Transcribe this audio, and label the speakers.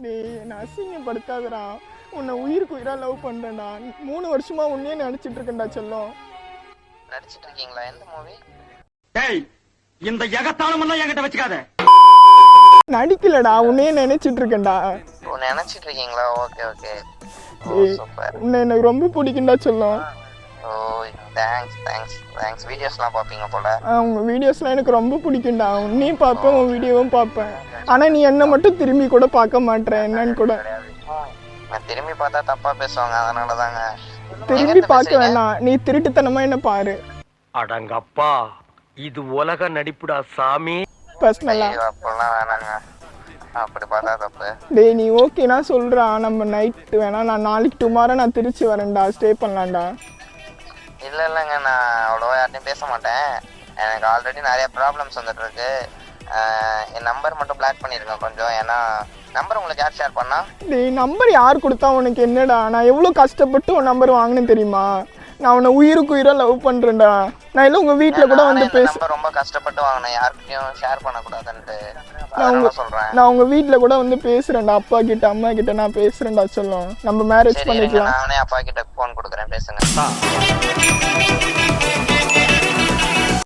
Speaker 1: டேய் என்ன அசிங்கப்படுத்தாதடா. உன்னை உயிருக்கு உயிரா லவ் பண்றேன்டா. 3 வருஷமா உன்னையே நினைச்சிட்டு இருக்கேன்டா செல்லம்.
Speaker 2: நடிச்சிட்டு இருக்கீங்களா? எந்த மூவி?
Speaker 3: டேய் இந்த எகத்தாளம் எல்லாம் என்கிட்ட வச்சுக்காத.
Speaker 1: நடிக்கலடா, உன்னையே நினைச்சிட்டு இருக்கேன்டா.
Speaker 2: ஓ நினைச்சிட்டு இருக்கீங்களா? Okay okay. சூப்பர்.
Speaker 1: உன்னை எனக்கு ரொம்ப பிடிக்கும்டா செல்லம்.
Speaker 2: ஓ தேங்க்ஸ். வீடியோஸ்லாம் பாப்பீங்க போல.
Speaker 1: உங்க வீடியோஸ்லாம் எனக்கு ரொம்ப பிடிக்கும்டா. உன்னையும் பார்ப்பேன், உன் வீடியோவும் பார்ப்பேன். ஆனா நீ என்ன மட்டும் திரும்பி கூட பார்க்க மாட்டேன். என்னன்னு கூட
Speaker 2: நான் திரும்பி பார்த்தா தப்பா பேசுவாங்க, அதனாலதாங்க.
Speaker 1: திரும்பி பார்க்க வேணாம், நீ திருட்டுத்தனமா என்ன பாரு.
Speaker 3: அடங்கப்பா, இது உலக நடிப்புடா சாமி.
Speaker 1: பர்சனலா
Speaker 2: அப்பெல்லாம் வேணாங்க, அப்படி பார்த்தா தப்பு.
Speaker 1: டேய் நீ ஓகேனா சொல்றா, நம்ம நைட் வேணா, நான் நாளைக்கு டுமாரோ நான் திருச்சி வரேன்டா, ஸ்டே பண்ணலாம்டா.
Speaker 2: இல்லைங்க, நான் அவ்வளோவா யார்ட்டையும் பேச மாட்டேன். எனக்கு ஆல்ரெடி நிறைய ப்ராப்ளம்ஸ் வந்துட்டு இருக்கு. என் நம்பர் மட்டும் பிளாக் பண்ணிருங்க கொஞ்சம். ஏன்னா நம்பர் உங்களுக்கு யார் ஷேர் பண்ணா?
Speaker 1: டேய் நம்பர் யார் கொடுத்தா உனக்கு என்னடா? நான் எவ்வளோ கஷ்டப்பட்டு உன் நம்பர் வாங்கினேன் தெரியுமா? நான் உன்னை உயிருக்கு உயிராக லவ் பண்ணுறேன்டா. நான் இல்லை உங்கள் வீட்டில் கூட வந்து
Speaker 2: நம்பர் ரொம்ப கஷ்டப்பட்டு வாங்கினேன், யாருக்கிட்டையும் ஷேர் பண்ணக்கூடாதுன்ட்டு.
Speaker 1: நான் உங்கள் வீட்டில் கூட வந்து பேசுகிறேன்டா, அப்பா கிட்ட அம்மா கிட்ட நான் பேசுகிறேன்டா சொல்லும். நம்ம மேரேஜ் பண்ணிக்கலாம்.
Speaker 2: நானே அப்பா கிட்ட ஃபோன் கொடுக்குறேன், பேசுங்க.